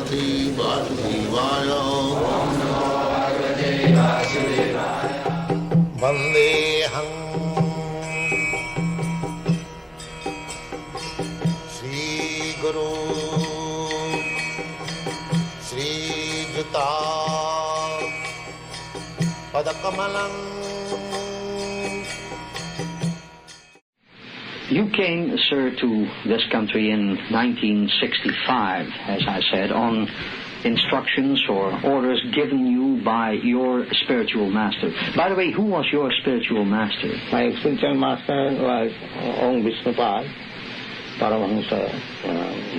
Bhagavate Vasudevaya. Vandeham Sri Guru Sri Juta Padakamalam. You came, sir, to this country in 1965, as I said, on instructions or orders given you by your spiritual master. By the way, who was your spiritual master? My spiritual master was Om Vishnupad, Paramahansa,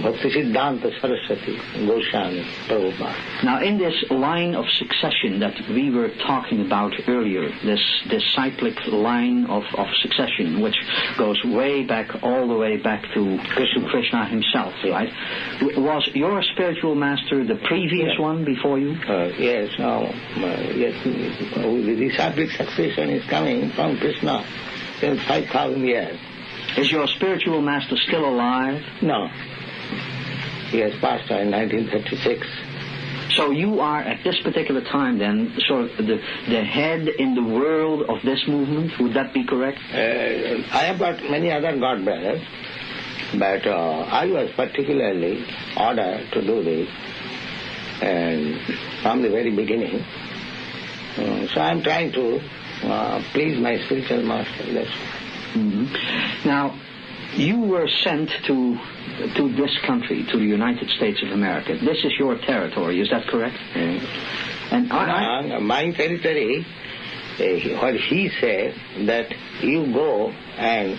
Bhakti Siddhanta Saraswati, Goswami, Prabhupada. Now, in this line of succession that we were talking about earlier, this cyclic line of succession, which goes way back, all the way back to Krishna himself, right? Was your spiritual master the previous one before you? Yes, the cyclic succession is coming from Krishna since 5,000 years. Is your spiritual master still alive? No. He has passed in 1936. So you are, at this particular time then, sort of the head in the world of this movement? Would that be correct? I have got many other god brothers, but I was particularly ordered to do this and from the very beginning. So I am trying to please my spiritual master. That's Mm-hmm. Now, you were sent to this country, to the United States of America. This is your territory, is that correct? And my territory, what he said, that you go and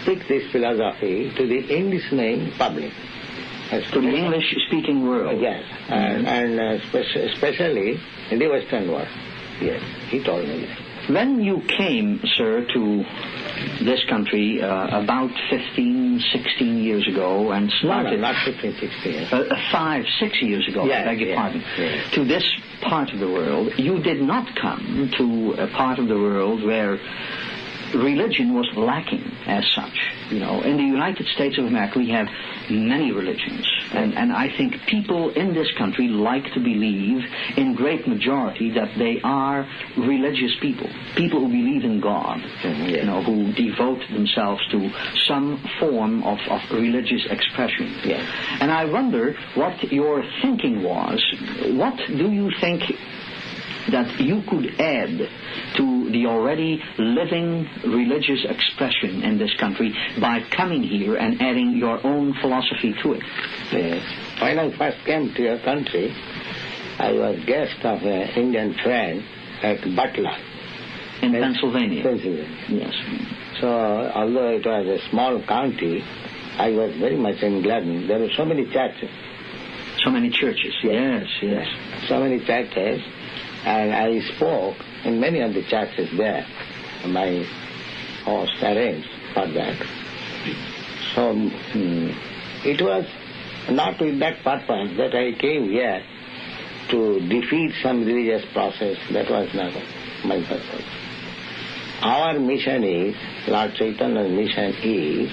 speak this philosophy to the English-speaking public. To the English-speaking world? Yes, and especially in the Western world. Yes, he told me that. When you came, sir, to this country about 15, 16 years ago and started... No, not 15, 16 years. 5, 6 years ago, yes, I beg your pardon. Yes. To this part of the world, you did not come to a part of the world where religion was lacking as such. You know, in the United States of America, we have many religions. And I think people in this country like to believe, in great majority, that they are religious people. People who believe in God, you know, who devote themselves to some form of religious expression. Yes. And I wonder what your thinking was. What do you think that you could add to the already living religious expression in this country by coming here and adding your own philosophy to it? Yes. When I first came to your country, I was guest of an Indian friend at Butler. In Pennsylvania? Pennsylvania. Yes. So, although it was a small county, I was very much gladdened. There were so many churches. So many churches, yes. So many churches. And I spoke in many of the churches there. My host arranged for that. So it was not with that purpose that I came here to defeat some religious process. That was not my purpose. Our mission is, Lord Chaitanya's mission is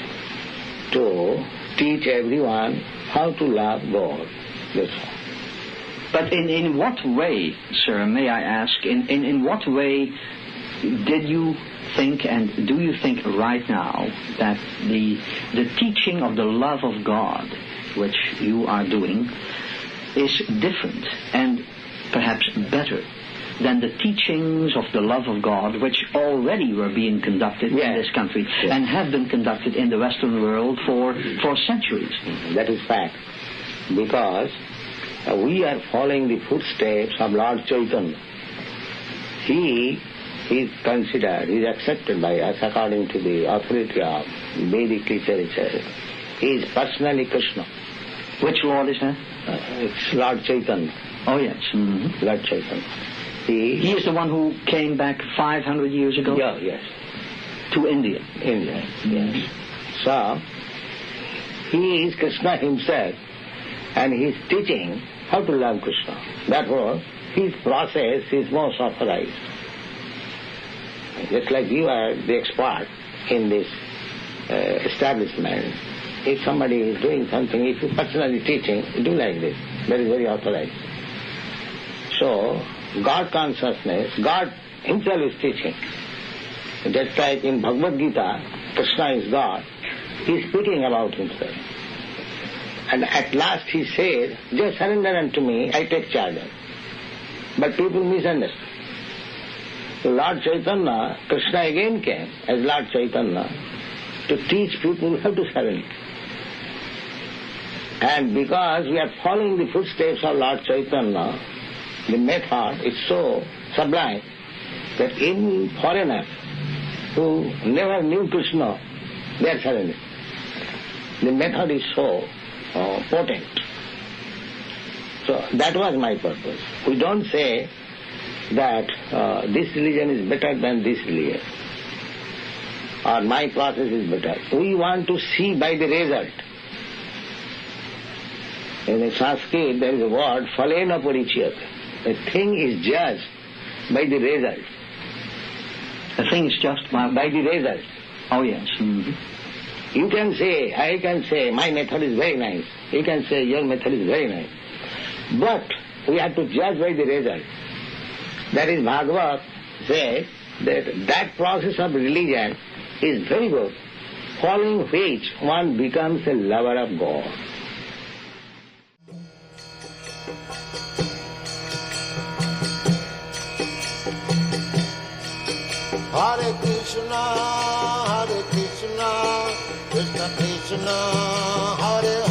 to teach everyone how to love God. That's all. But in what way, sir, may I ask, in what way did you think and do you think right now that the teaching of the love of God, which you are doing, is different and perhaps better than the teachings of the love of God, which already were being conducted in this country and have been conducted in the Western world for centuries? That is fact. Because we are following the footsteps of Lord Chaitanya. He is considered, he is accepted by us according to the authority of Vedic literature. He is personally Krishna. Which Lord is that? It's Lord Chaitanya. Oh, yes. Mm-hmm. Lord Chaitanya. He is the one who came back 500 years ago? Yeah, yes. To India? India, yes. So, he is Krishna himself, and he is teaching how to love Krishna. Therefore, his process is most authorized. Just like you are the expert in this establishment, if somebody is doing something, if you personally teaching, do like this. That is very authorized. So, God consciousness, God himself is teaching. Just like in Bhagavad-gita, Krishna is God, he is speaking about himself. And at last he said, just surrender unto me, I take charge. But people misunderstood. So Lord Chaitanya, Krishna again came as Lord Chaitanya to teach people how to surrender. And because we are following the footsteps of Lord Chaitanya, the method is so sublime that even foreigners who never knew Krishna, they are surrendering. The method is so potent. So that was my purpose. We don't say that this religion is better than this religion, or my process is better. We want to see by the result. In Sanskrit there is a word, phalena parichyate. A thing is judged by the result. A thing is just by the result. Oh yes. Mm-hmm. You can say, I can say, my method is very nice. You can say, your method is very nice. But we have to judge by the result. That is, Bhagavad says that process of religion is very good, following which one becomes a lover of God. Hare Krishna, Krishna Krishna, Hare